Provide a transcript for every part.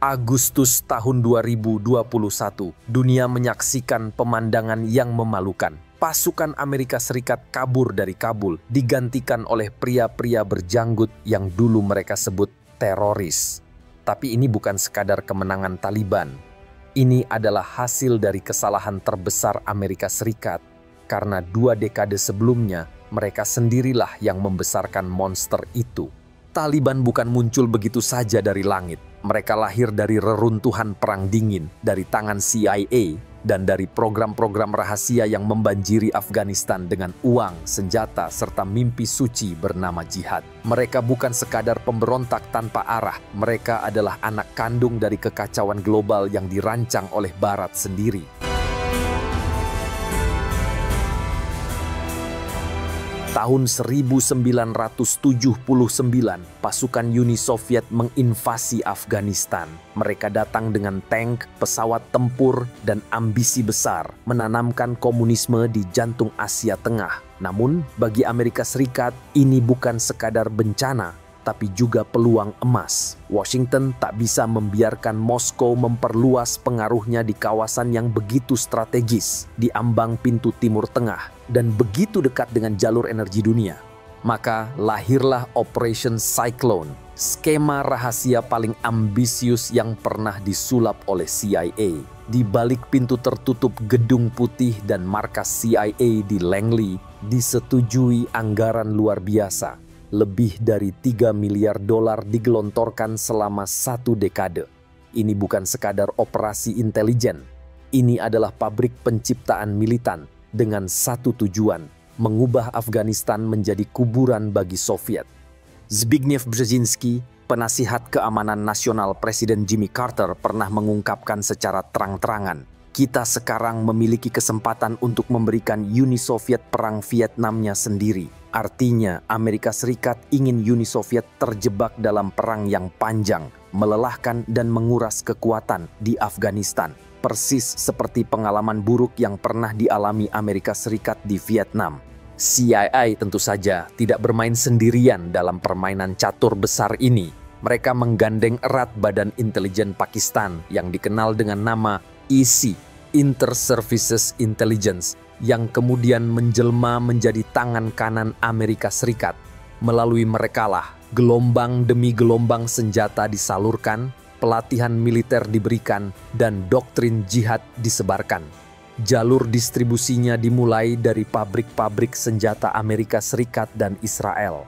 Agustus tahun 2021, dunia menyaksikan pemandangan yang memalukan. Pasukan Amerika Serikat kabur dari Kabul, digantikan oleh pria-pria berjanggut yang dulu mereka sebut teroris. Tapi ini bukan sekadar kemenangan Taliban. Ini adalah hasil dari kesalahan terbesar Amerika Serikat, karena 2 dekade sebelumnya mereka sendirilah yang membesarkan monster itu. Taliban bukan muncul begitu saja dari langit. Mereka lahir dari reruntuhan perang dingin, dari tangan CIA, dan dari program-program rahasia yang membanjiri Afghanistan dengan uang, senjata, serta mimpi suci bernama jihad. Mereka bukan sekadar pemberontak tanpa arah. Mereka adalah anak kandung dari kekacauan global yang dirancang oleh Barat sendiri. Tahun 1979, pasukan Uni Soviet menginvasi Afghanistan. Mereka datang dengan tank, pesawat tempur, dan ambisi besar, menanamkan komunisme di jantung Asia Tengah. Namun, bagi Amerika Serikat, ini bukan sekadar bencana, tapi juga peluang emas. Washington tak bisa membiarkan Moskow memperluas pengaruhnya di kawasan yang begitu strategis, di ambang pintu Timur Tengah, dan begitu dekat dengan jalur energi dunia. Maka lahirlah Operation Cyclone, skema rahasia paling ambisius yang pernah disulap oleh CIA. Di balik pintu tertutup Gedung Putih dan markas CIA di Langley, disetujui anggaran luar biasa. Lebih dari 3 miliar dolar digelontorkan selama 1 dekade. Ini bukan sekadar operasi intelijen. Ini adalah pabrik penciptaan militan dengan satu tujuan, mengubah Afghanistan menjadi kuburan bagi Soviet. Zbigniew Brzezinski, penasihat keamanan nasional Presiden Jimmy Carter, pernah mengungkapkan secara terang-terangan, kita sekarang memiliki kesempatan untuk memberikan Uni Soviet perang Vietnamnya sendiri. Artinya, Amerika Serikat ingin Uni Soviet terjebak dalam perang yang panjang, melelahkan dan menguras kekuatan di Afghanistan. Persis seperti pengalaman buruk yang pernah dialami Amerika Serikat di Vietnam. CIA tentu saja tidak bermain sendirian dalam permainan catur besar ini. Mereka menggandeng erat Badan Intelijen Pakistan yang dikenal dengan nama ISI, Inter-Services Intelligence, yang kemudian menjelma menjadi tangan kanan Amerika Serikat. Melalui merekalah, gelombang demi gelombang senjata disalurkan, pelatihan militer diberikan, dan doktrin jihad disebarkan. Jalur distribusinya dimulai dari pabrik-pabrik senjata Amerika Serikat dan Israel.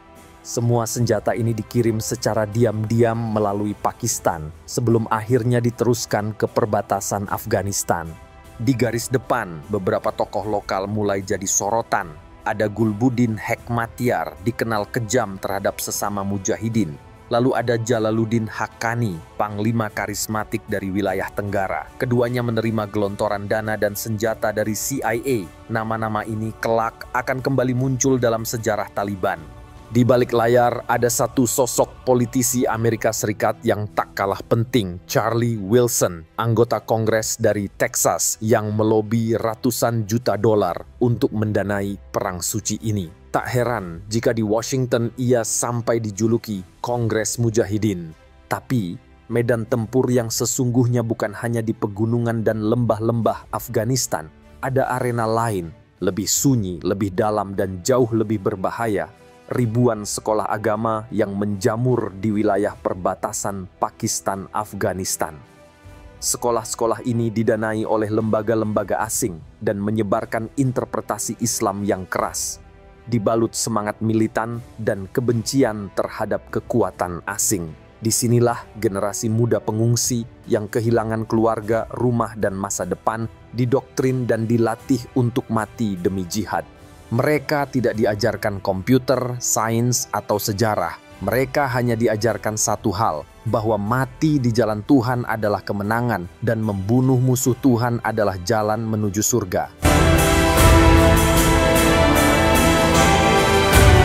Semua senjata ini dikirim secara diam-diam melalui Pakistan sebelum akhirnya diteruskan ke perbatasan Afghanistan. Di garis depan, beberapa tokoh lokal mulai jadi sorotan. Ada Gulbuddin Hekmatyar, dikenal kejam terhadap sesama mujahidin. Lalu ada Jalaluddin Haqqani, panglima karismatik dari wilayah Tenggara. Keduanya menerima gelontoran dana dan senjata dari CIA. Nama-nama ini kelak akan kembali muncul dalam sejarah Taliban. Di balik layar ada satu sosok politisi Amerika Serikat yang tak kalah penting, Charlie Wilson, anggota Kongres dari Texas yang melobi ratusan juta dolar untuk mendanai perang suci ini. Tak heran jika di Washington ia sampai dijuluki Kongres Mujahidin. Tapi medan tempur yang sesungguhnya bukan hanya di pegunungan dan lembah-lembah Afghanistan. Ada arena lain, lebih sunyi, lebih dalam dan jauh lebih berbahaya. Ribuan sekolah agama yang menjamur di wilayah perbatasan Pakistan-Afghanistan. Sekolah-sekolah ini didanai oleh lembaga-lembaga asing dan menyebarkan interpretasi Islam yang keras, dibalut semangat militan dan kebencian terhadap kekuatan asing. Disinilah generasi muda pengungsi yang kehilangan keluarga, rumah, dan masa depan didoktrin dan dilatih untuk mati demi jihad. Mereka tidak diajarkan komputer, sains, atau sejarah. Mereka hanya diajarkan satu hal, bahwa mati di jalan Tuhan adalah kemenangan dan membunuh musuh Tuhan adalah jalan menuju surga.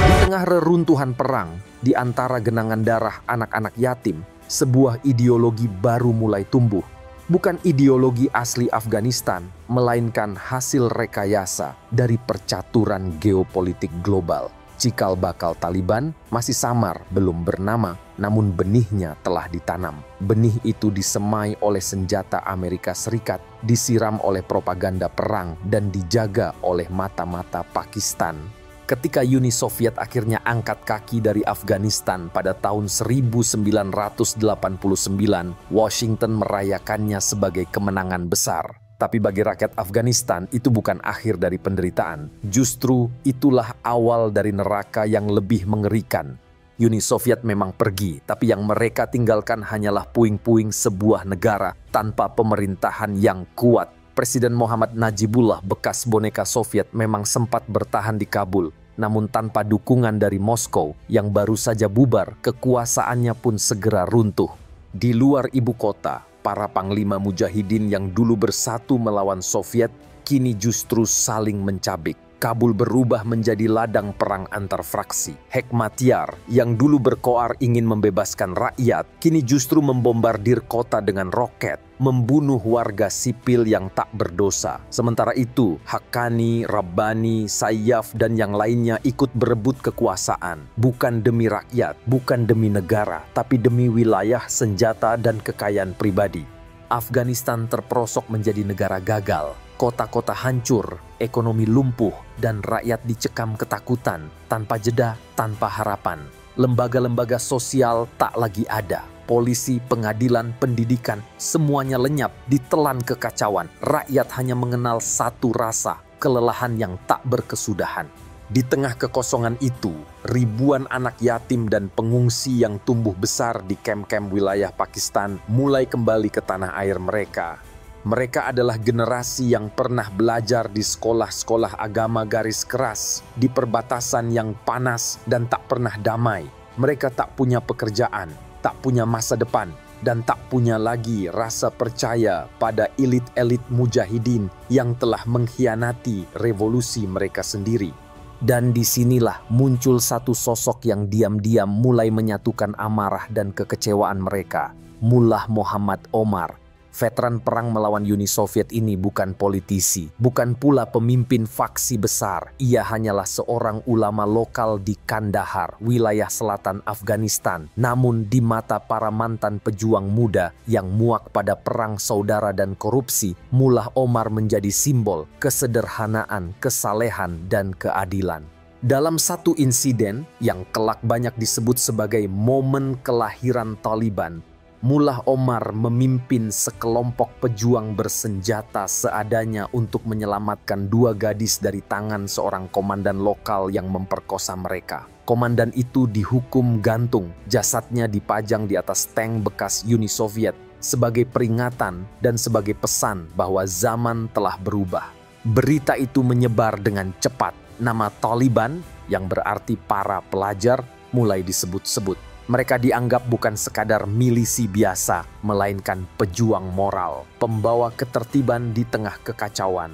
Di tengah reruntuhan perang, di antara genangan darah anak-anak yatim, sebuah ideologi baru mulai tumbuh. Bukan ideologi asli Afghanistan, melainkan hasil rekayasa dari percaturan geopolitik global. Cikal bakal Taliban masih samar, belum bernama, namun benihnya telah ditanam. Benih itu disemai oleh senjata Amerika Serikat, disiram oleh propaganda perang, dan dijaga oleh mata-mata Pakistan. Ketika Uni Soviet akhirnya angkat kaki dari Afghanistan pada tahun 1989, Washington merayakannya sebagai kemenangan besar. Tapi bagi rakyat Afghanistan itu bukan akhir dari penderitaan. Justru itulah awal dari neraka yang lebih mengerikan. Uni Soviet memang pergi, tapi yang mereka tinggalkan hanyalah puing-puing sebuah negara tanpa pemerintahan yang kuat. Presiden Muhammad Najibullah, bekas boneka Soviet, memang sempat bertahan di Kabul. Namun tanpa dukungan dari Moskow yang baru saja bubar, kekuasaannya pun segera runtuh. Di luar ibu kota, para panglima mujahidin yang dulu bersatu melawan Soviet, kini justru saling mencabik. Kabul berubah menjadi ladang perang antar fraksi. Hekmatyar yang dulu berkoar ingin membebaskan rakyat, kini justru membombardir kota dengan roket, membunuh warga sipil yang tak berdosa. Sementara itu, Haqqani, Rabbani, Sayyaf, dan yang lainnya ikut berebut kekuasaan. Bukan demi rakyat, bukan demi negara, tapi demi wilayah, senjata, dan kekayaan pribadi. Afghanistan terperosok menjadi negara gagal. Kota-kota hancur, ekonomi lumpuh, dan rakyat dicekam ketakutan, tanpa jeda, tanpa harapan. Lembaga-lembaga sosial tak lagi ada. Polisi, pengadilan, pendidikan, semuanya lenyap, ditelan kekacauan. Rakyat hanya mengenal satu rasa, kelelahan yang tak berkesudahan. Di tengah kekosongan itu, ribuan anak yatim dan pengungsi yang tumbuh besar di kem-kem wilayah Pakistan mulai kembali ke tanah air mereka. Mereka adalah generasi yang pernah belajar di sekolah-sekolah agama garis keras, di perbatasan yang panas dan tak pernah damai. Mereka tak punya pekerjaan, tak punya masa depan, dan tak punya lagi rasa percaya pada elit-elit mujahidin yang telah mengkhianati revolusi mereka sendiri. Dan disinilah muncul satu sosok yang diam-diam mulai menyatukan amarah dan kekecewaan mereka, Mullah Muhammad Omar. Veteran perang melawan Uni Soviet ini bukan politisi, bukan pula pemimpin faksi besar. Ia hanyalah seorang ulama lokal di Kandahar, wilayah selatan Afghanistan. Namun di mata para mantan pejuang muda yang muak pada perang saudara dan korupsi, Mullah Omar menjadi simbol kesederhanaan, kesalehan, dan keadilan. Dalam satu insiden yang kelak banyak disebut sebagai momen kelahiran Taliban, Mullah Omar memimpin sekelompok pejuang bersenjata seadanya untuk menyelamatkan dua gadis dari tangan seorang komandan lokal yang memperkosa mereka. Komandan itu dihukum gantung, jasadnya dipajang di atas tank bekas Uni Soviet sebagai peringatan dan sebagai pesan bahwa zaman telah berubah. Berita itu menyebar dengan cepat. Nama Taliban, yang berarti para pelajar, mulai disebut-sebut. Mereka dianggap bukan sekadar milisi biasa, melainkan pejuang moral, pembawa ketertiban di tengah kekacauan.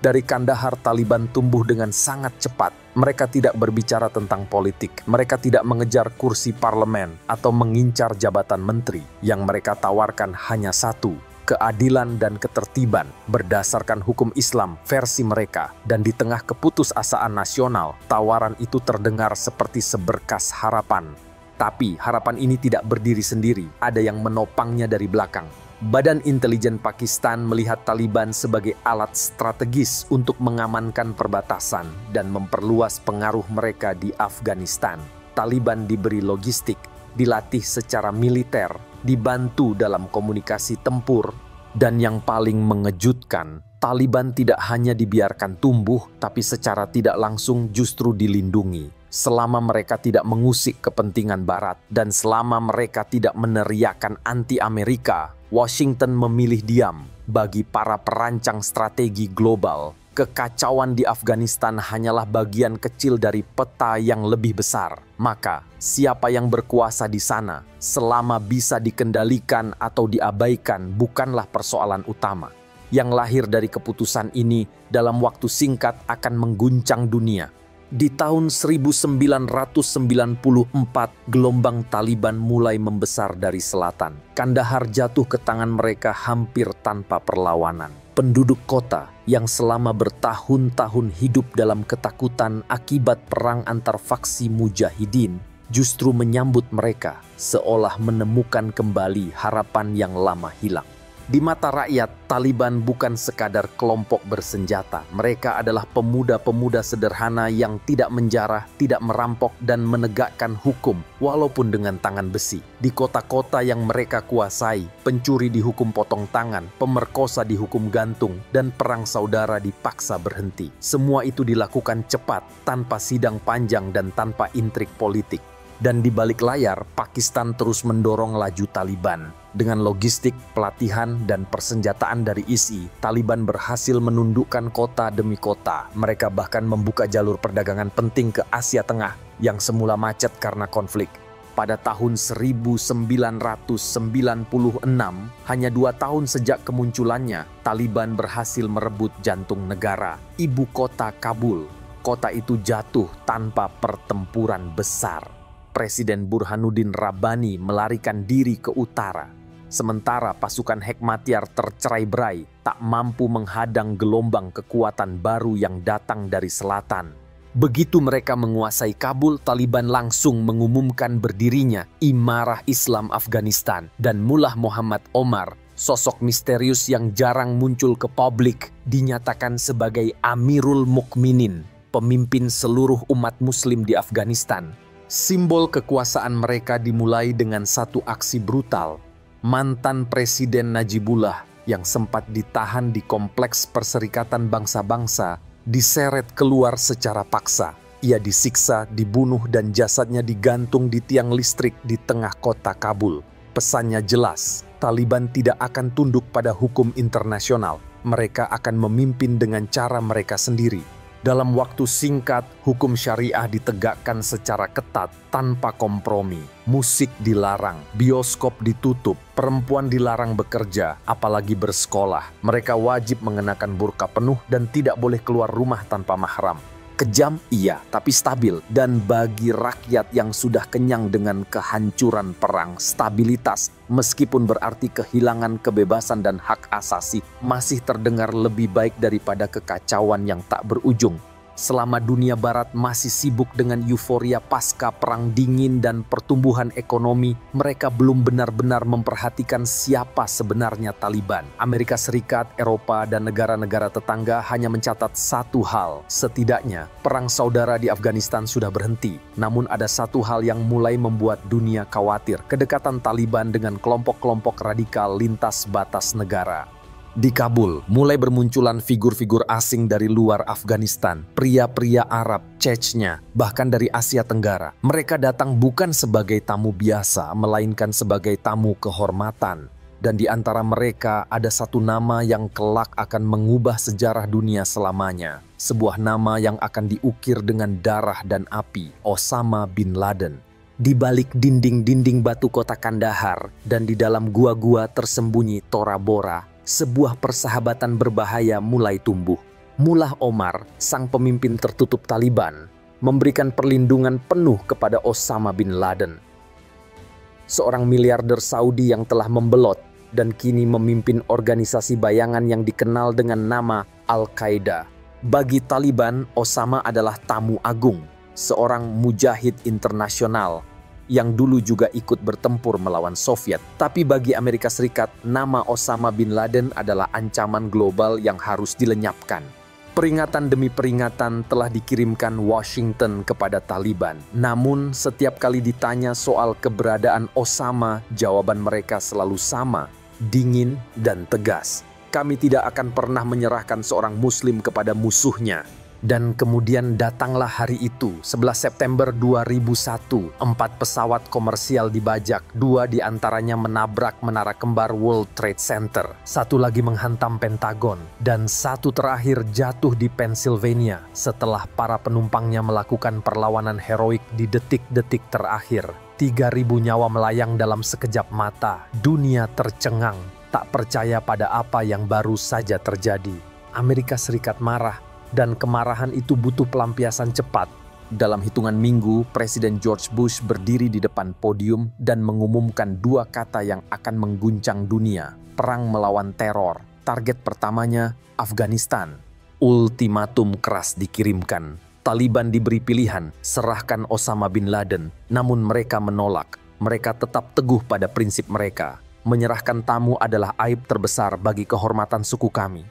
Dari Kandahar, Taliban tumbuh dengan sangat cepat. Mereka tidak berbicara tentang politik, mereka tidak mengejar kursi parlemen atau mengincar jabatan menteri. Yang mereka tawarkan hanya satu, keadilan dan ketertiban berdasarkan hukum Islam versi mereka. Dan di tengah keputusasaan nasional, tawaran itu terdengar seperti seberkas harapan. Tapi harapan ini tidak berdiri sendiri, ada yang menopangnya dari belakang. Badan Intelijen Pakistan melihat Taliban sebagai alat strategis untuk mengamankan perbatasan dan memperluas pengaruh mereka di Afghanistan. Taliban diberi logistik, dilatih secara militer, dibantu dalam komunikasi tempur, dan yang paling mengejutkan, Taliban tidak hanya dibiarkan tumbuh, tapi secara tidak langsung justru dilindungi. Selama mereka tidak mengusik kepentingan Barat dan selama mereka tidak meneriakan anti-Amerika, Washington memilih diam. Bagi para perancang strategi global, kekacauan di Afghanistan hanyalah bagian kecil dari peta yang lebih besar. Maka, siapa yang berkuasa di sana, selama bisa dikendalikan atau diabaikan, bukanlah persoalan utama. Yang lahir dari keputusan ini dalam waktu singkat akan mengguncang dunia. Di tahun 1994, gelombang Taliban mulai membesar dari selatan. Kandahar jatuh ke tangan mereka hampir tanpa perlawanan. Penduduk kota yang selama bertahun-tahun hidup dalam ketakutan akibat perang antar faksi mujahidin, justru menyambut mereka seolah menemukan kembali harapan yang lama hilang. Di mata rakyat, Taliban bukan sekadar kelompok bersenjata. Mereka adalah pemuda-pemuda sederhana yang tidak menjarah, tidak merampok, dan menegakkan hukum, walaupun dengan tangan besi. Di kota-kota yang mereka kuasai, pencuri dihukum potong tangan, pemerkosa dihukum gantung, dan perang saudara dipaksa berhenti. Semua itu dilakukan cepat, tanpa sidang panjang dan tanpa intrik politik. Dan di balik layar, Pakistan terus mendorong laju Taliban. Dengan logistik, pelatihan, dan persenjataan dari ISI, Taliban berhasil menundukkan kota demi kota. Mereka bahkan membuka jalur perdagangan penting ke Asia Tengah yang semula macet karena konflik. Pada tahun 1996, hanya 2 tahun sejak kemunculannya, Taliban berhasil merebut jantung negara, ibu kota Kabul. Kota itu jatuh tanpa pertempuran besar. Presiden Burhanuddin Rabbani melarikan diri ke utara. Sementara pasukan Hekmatyar tercerai-berai, tak mampu menghadang gelombang kekuatan baru yang datang dari selatan. Begitu mereka menguasai Kabul, Taliban langsung mengumumkan berdirinya Imarah Islam Afghanistan, dan Mullah Muhammad Omar, sosok misterius yang jarang muncul ke publik, dinyatakan sebagai Amirul Mukminin, pemimpin seluruh umat Muslim di Afghanistan. Simbol kekuasaan mereka dimulai dengan satu aksi brutal. Mantan Presiden Najibullah yang sempat ditahan di Kompleks Perserikatan Bangsa-Bangsa diseret keluar secara paksa. Ia disiksa, dibunuh, dan jasadnya digantung di tiang listrik di tengah kota Kabul. Pesannya jelas, Taliban tidak akan tunduk pada hukum internasional. Mereka akan memimpin dengan cara mereka sendiri. Dalam waktu singkat, hukum syariah ditegakkan secara ketat tanpa kompromi. Musik dilarang, bioskop ditutup, perempuan dilarang bekerja, apalagi bersekolah. Mereka wajib mengenakan burka penuh dan tidak boleh keluar rumah tanpa mahram. Kejam, iya, tapi stabil. Dan bagi rakyat yang sudah kenyang dengan kehancuran perang, stabilitas, meskipun berarti kehilangan kebebasan dan hak asasi, masih terdengar lebih baik daripada kekacauan yang tak berujung. Selama dunia barat masih sibuk dengan euforia pasca perang dingin dan pertumbuhan ekonomi, mereka belum benar-benar memperhatikan siapa sebenarnya Taliban. Amerika Serikat, Eropa, dan negara-negara tetangga hanya mencatat satu hal. Setidaknya, perang saudara di Afghanistan sudah berhenti. Namun ada satu hal yang mulai membuat dunia khawatir, kedekatan Taliban dengan kelompok-kelompok radikal lintas batas negara. Di Kabul, mulai bermunculan figur-figur asing dari luar Afghanistan, pria-pria Arab, Chechnya, bahkan dari Asia Tenggara. Mereka datang bukan sebagai tamu biasa, melainkan sebagai tamu kehormatan. Dan di antara mereka ada satu nama yang kelak akan mengubah sejarah dunia selamanya. Sebuah nama yang akan diukir dengan darah dan api, Osama bin Laden. Di balik dinding-dinding batu kota Kandahar dan di dalam gua-gua tersembunyi Tora Bora, sebuah persahabatan berbahaya mulai tumbuh. Mullah Omar, sang pemimpin tertutup Taliban, memberikan perlindungan penuh kepada Osama bin Laden. Seorang miliarder Saudi yang telah membelot dan kini memimpin organisasi bayangan yang dikenal dengan nama Al-Qaeda. Bagi Taliban, Osama adalah tamu agung, seorang mujahid internasional yang dulu juga ikut bertempur melawan Soviet. Tapi bagi Amerika Serikat, nama Osama bin Laden adalah ancaman global yang harus dilenyapkan. Peringatan demi peringatan telah dikirimkan Washington kepada Taliban. Namun, setiap kali ditanya soal keberadaan Osama, jawaban mereka selalu sama, dingin dan tegas. Kami tidak akan pernah menyerahkan seorang Muslim kepada musuhnya. Dan kemudian datanglah hari itu, 11 September 2001, 4 pesawat komersial dibajak, 2 diantaranya menabrak menara kembar World Trade Center, 1 lagi menghantam Pentagon, dan 1 terakhir jatuh di Pennsylvania setelah para penumpangnya melakukan perlawanan heroik di detik-detik terakhir. 3.000 nyawa melayang dalam sekejap mata, dunia tercengang, tak percaya pada apa yang baru saja terjadi. Amerika Serikat marah, dan kemarahan itu butuh pelampiasan cepat. Dalam hitungan minggu, Presiden George Bush berdiri di depan podium dan mengumumkan 2 kata yang akan mengguncang dunia. Perang melawan teror. Target pertamanya, Afghanistan. Ultimatum keras dikirimkan. Taliban diberi pilihan, serahkan Osama bin Laden, namun mereka menolak. Mereka tetap teguh pada prinsip mereka. Menyerahkan tamu adalah aib terbesar bagi kehormatan suku kami.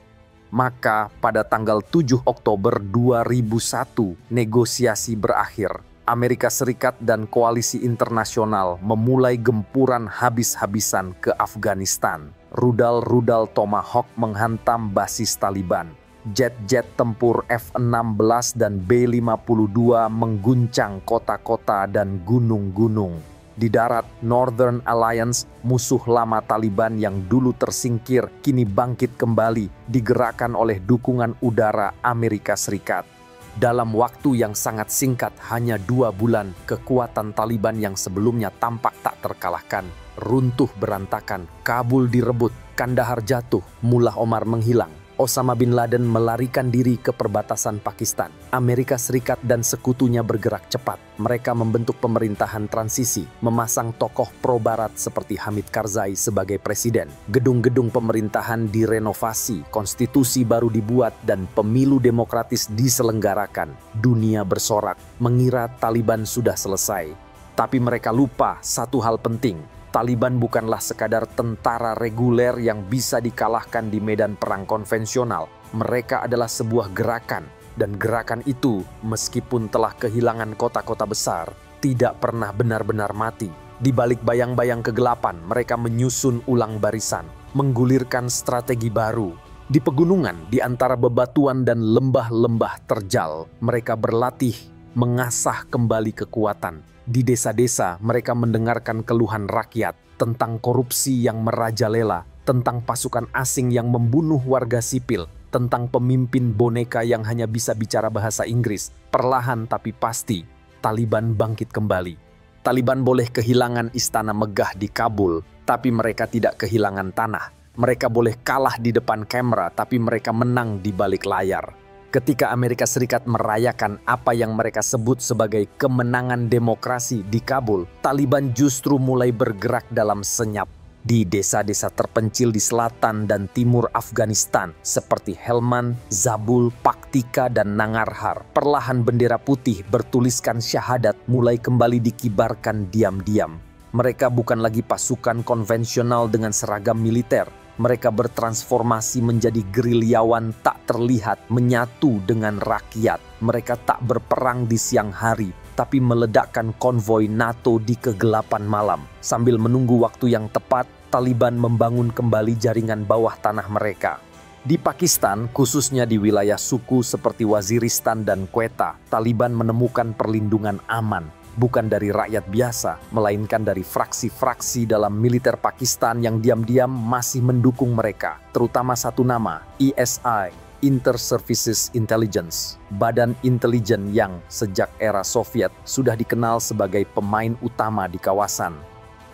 Maka pada tanggal 7 Oktober 2001, negosiasi berakhir. Amerika Serikat dan koalisi internasional memulai gempuran habis-habisan ke Afghanistan. Rudal-rudal Tomahawk menghantam basis Taliban. Jet-jet tempur F-16 dan B-52 mengguncang kota-kota dan gunung-gunung. Di darat, Northern Alliance, musuh lama Taliban yang dulu tersingkir, kini bangkit kembali, digerakkan oleh dukungan udara Amerika Serikat. Dalam waktu yang sangat singkat, hanya 2 bulan, kekuatan Taliban yang sebelumnya tampak tak terkalahkan, runtuh berantakan, Kabul direbut, Kandahar jatuh, Mullah Omar menghilang. Osama bin Laden melarikan diri ke perbatasan Pakistan. Amerika Serikat dan sekutunya bergerak cepat. Mereka membentuk pemerintahan transisi, memasang tokoh pro-barat seperti Hamid Karzai sebagai presiden. Gedung-gedung pemerintahan direnovasi, konstitusi baru dibuat, dan pemilu demokratis diselenggarakan. Dunia bersorak, mengira Taliban sudah selesai. Tapi mereka lupa satu hal penting. Taliban bukanlah sekadar tentara reguler yang bisa dikalahkan di medan perang konvensional. Mereka adalah sebuah gerakan, dan gerakan itu, meskipun telah kehilangan kota-kota besar, tidak pernah benar-benar mati. Di balik bayang-bayang kegelapan, mereka menyusun ulang barisan, menggulirkan strategi baru. Di pegunungan, di antara bebatuan dan lembah-lembah terjal, mereka berlatih, mengasah kembali kekuatan. Di desa-desa, mereka mendengarkan keluhan rakyat tentang korupsi yang merajalela, tentang pasukan asing yang membunuh warga sipil, tentang pemimpin boneka yang hanya bisa bicara bahasa Inggris. Perlahan tapi pasti, Taliban bangkit kembali. Taliban boleh kehilangan istana megah di Kabul, tapi mereka tidak kehilangan tanah. Mereka boleh kalah di depan kamera, tapi mereka menang di balik layar. Ketika Amerika Serikat merayakan apa yang mereka sebut sebagai kemenangan demokrasi di Kabul, Taliban justru mulai bergerak dalam senyap. Di desa-desa terpencil di selatan dan timur Afghanistan seperti Helmand, Zabul, Paktika, dan Nangarhar, perlahan bendera putih bertuliskan syahadat mulai kembali dikibarkan diam-diam. Mereka bukan lagi pasukan konvensional dengan seragam militer. Mereka bertransformasi menjadi gerilyawan tak terlihat, menyatu dengan rakyat. Mereka tak berperang di siang hari, tapi meledakkan konvoi NATO di kegelapan malam. Sambil menunggu waktu yang tepat, Taliban membangun kembali jaringan bawah tanah mereka. Di Pakistan, khususnya di wilayah suku seperti Waziristan dan Quetta, Taliban menemukan perlindungan aman. Bukan dari rakyat biasa, melainkan dari fraksi-fraksi dalam militer Pakistan yang diam-diam masih mendukung mereka. Terutama satu nama, ISI, Inter-Services Intelligence, badan intelijen yang sejak era Soviet sudah dikenal sebagai pemain utama di kawasan.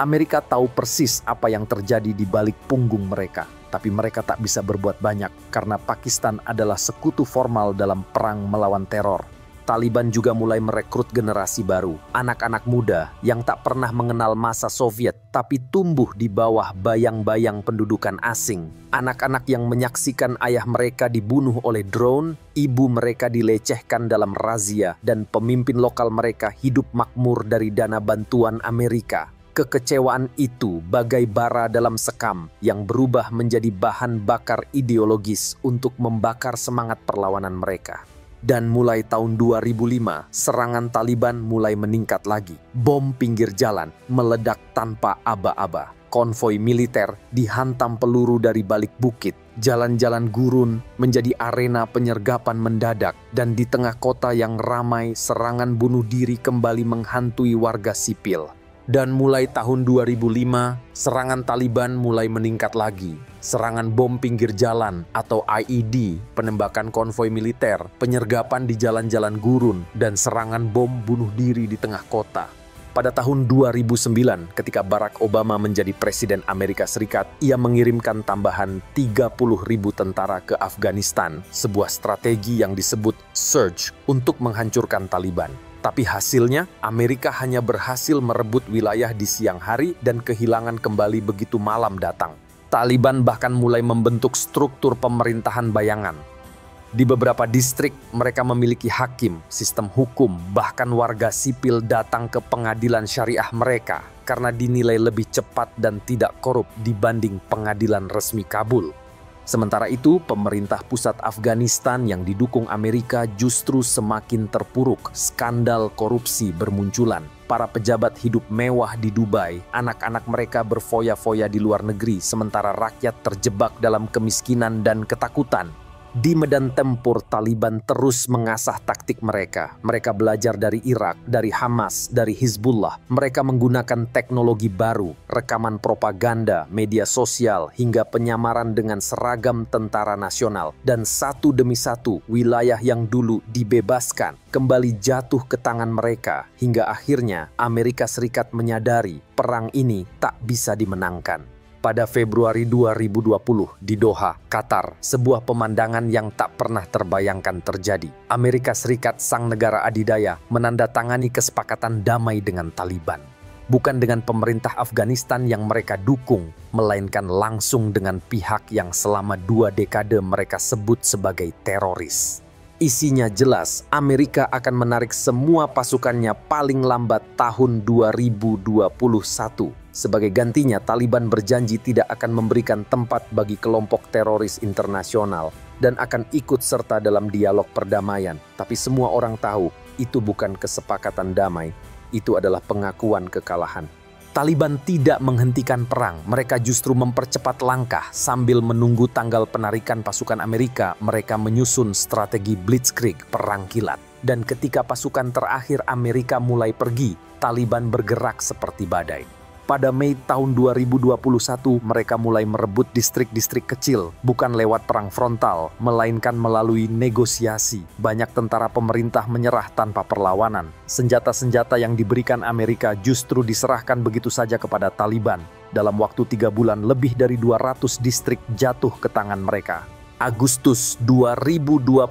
Amerika tahu persis apa yang terjadi di balik punggung mereka, tapi mereka tak bisa berbuat banyak karena Pakistan adalah sekutu formal dalam perang melawan teror. Taliban juga mulai merekrut generasi baru, anak-anak muda yang tak pernah mengenal masa Soviet tapi tumbuh di bawah bayang-bayang pendudukan asing. Anak-anak yang menyaksikan ayah mereka dibunuh oleh drone, ibu mereka dilecehkan dalam razia, dan pemimpin lokal mereka hidup makmur dari dana bantuan Amerika. Kekecewaan itu bagai bara dalam sekam yang berubah menjadi bahan bakar ideologis untuk membakar semangat perlawanan mereka. Dan mulai tahun 2005, serangan Taliban mulai meningkat lagi. Bom pinggir jalan meledak tanpa aba-aba. Konvoi militer dihantam peluru dari balik bukit. Jalan-jalan gurun menjadi arena penyergapan mendadak. Dan di tengah kota yang ramai, serangan bunuh diri kembali menghantui warga sipil. Dan mulai tahun 2005, serangan Taliban mulai meningkat lagi. Serangan bom pinggir jalan atau IED, penembakan konvoi militer, penyergapan di jalan-jalan gurun, dan serangan bom bunuh diri di tengah kota. Pada tahun 2009, ketika Barack Obama menjadi Presiden Amerika Serikat, ia mengirimkan tambahan 30.000 tentara ke Afghanistan, sebuah strategi yang disebut Surge untuk menghancurkan Taliban. Tapi hasilnya, Amerika hanya berhasil merebut wilayah di siang hari dan kehilangan kembali begitu malam datang. Taliban bahkan mulai membentuk struktur pemerintahan bayangan. Di beberapa distrik, mereka memiliki hakim, sistem hukum, bahkan warga sipil datang ke pengadilan syariah mereka karena dinilai lebih cepat dan tidak korup dibanding pengadilan resmi Kabul. Sementara itu, pemerintah pusat Afghanistan yang didukung Amerika justru semakin terpuruk. Skandal korupsi bermunculan. Para pejabat hidup mewah di Dubai, anak-anak mereka berfoya-foya di luar negeri, sementara rakyat terjebak dalam kemiskinan dan ketakutan. Di medan tempur, Taliban terus mengasah taktik mereka. Mereka belajar dari Irak, dari Hamas, dari Hizbullah. Mereka menggunakan teknologi baru, rekaman propaganda, media sosial, hingga penyamaran dengan seragam tentara nasional. Dan satu demi satu, wilayah yang dulu dibebaskan kembali jatuh ke tangan mereka. Hingga akhirnya Amerika Serikat menyadari perang ini tak bisa dimenangkan. Pada Februari 2020 di Doha, Qatar, sebuah pemandangan yang tak pernah terbayangkan terjadi. Amerika Serikat, sang negara adidaya, menandatangani kesepakatan damai dengan Taliban. Bukan dengan pemerintah Afghanistan yang mereka dukung, melainkan langsung dengan pihak yang selama 2 dekade mereka sebut sebagai teroris. Isinya jelas, Amerika akan menarik semua pasukannya paling lambat tahun 2021. Sebagai gantinya, Taliban berjanji tidak akan memberikan tempat bagi kelompok teroris internasional dan akan ikut serta dalam dialog perdamaian. Tapi semua orang tahu, itu bukan kesepakatan damai, itu adalah pengakuan kekalahan. Taliban tidak menghentikan perang, mereka justru mempercepat langkah. Sambil menunggu tanggal penarikan pasukan Amerika, mereka menyusun strategi Blitzkrieg, perang kilat. Dan ketika pasukan terakhir Amerika mulai pergi, Taliban bergerak seperti badai. Pada Mei tahun 2021, mereka mulai merebut distrik-distrik kecil, bukan lewat perang frontal, melainkan melalui negosiasi. Banyak tentara pemerintah menyerah tanpa perlawanan. Senjata-senjata yang diberikan Amerika justru diserahkan begitu saja kepada Taliban. Dalam waktu 3 bulan, lebih dari 200 distrik jatuh ke tangan mereka. Agustus 2021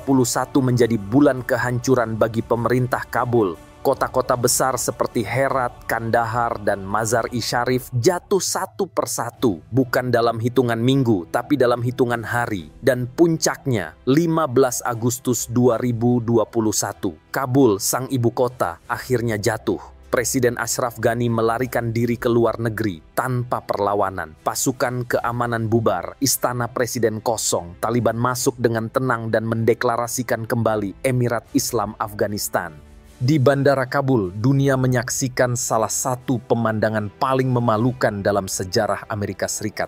menjadi bulan kehancuran bagi pemerintah Kabul. Kota-kota besar seperti Herat, Kandahar, dan Mazar-i Sharif jatuh satu persatu, bukan dalam hitungan minggu, tapi dalam hitungan hari. Dan puncaknya, 15 Agustus 2021, Kabul, sang ibu kota, akhirnya jatuh. Presiden Ashraf Ghani melarikan diri ke luar negeri tanpa perlawanan. Pasukan keamanan bubar, istana presiden kosong. Taliban masuk dengan tenang dan mendeklarasikan kembali Emirat Islam Afghanistan. Di Bandara Kabul, dunia menyaksikan salah satu pemandangan paling memalukan dalam sejarah Amerika Serikat.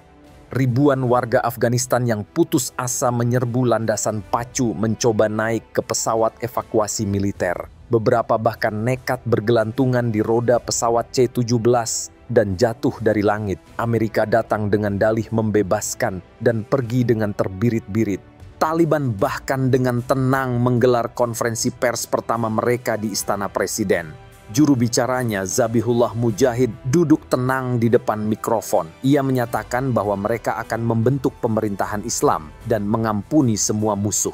Ribuan warga Afghanistan yang putus asa menyerbu landasan pacu mencoba naik ke pesawat evakuasi militer. Beberapa bahkan nekat bergelantungan di roda pesawat C-17 dan jatuh dari langit. Amerika datang dengan dalih membebaskan dan pergi dengan terbirit-birit. Taliban bahkan dengan tenang menggelar konferensi pers pertama mereka di Istana Presiden. Juru bicaranya, Zabihullah Mujahid, duduk tenang di depan mikrofon. Ia menyatakan bahwa mereka akan membentuk pemerintahan Islam dan mengampuni semua musuh.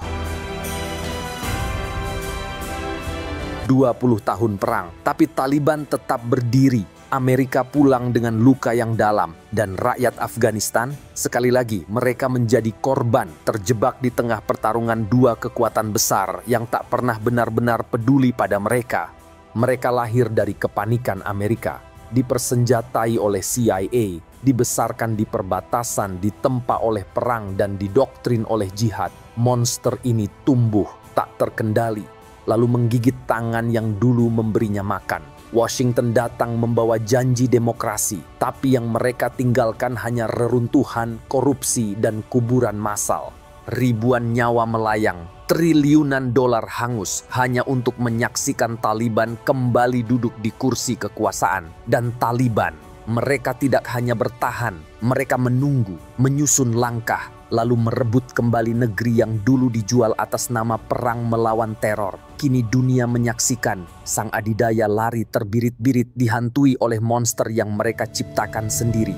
20 tahun perang, tapi Taliban tetap berdiri. Amerika pulang dengan luka yang dalam, dan rakyat Afghanistan, sekali lagi mereka menjadi korban terjebak di tengah pertarungan 2 kekuatan besar yang tak pernah benar-benar peduli pada mereka. Mereka lahir dari kepanikan Amerika, dipersenjatai oleh CIA, dibesarkan di perbatasan, ditempa oleh perang dan didoktrin oleh jihad. Monster ini tumbuh tak terkendali, lalu menggigit tangan yang dulu memberinya makan. Washington datang membawa janji demokrasi, tapi yang mereka tinggalkan hanya reruntuhan, korupsi, dan kuburan massal. Ribuan nyawa melayang, triliunan dolar hangus hanya untuk menyaksikan Taliban kembali duduk di kursi kekuasaan. Dan Taliban, mereka tidak hanya bertahan, mereka menunggu, menyusun langkah, lalu merebut kembali negeri yang dulu dijual atas nama perang melawan teror. Kini dunia menyaksikan sang adidaya lari terbirit-birit dihantui oleh monster yang mereka ciptakan sendiri.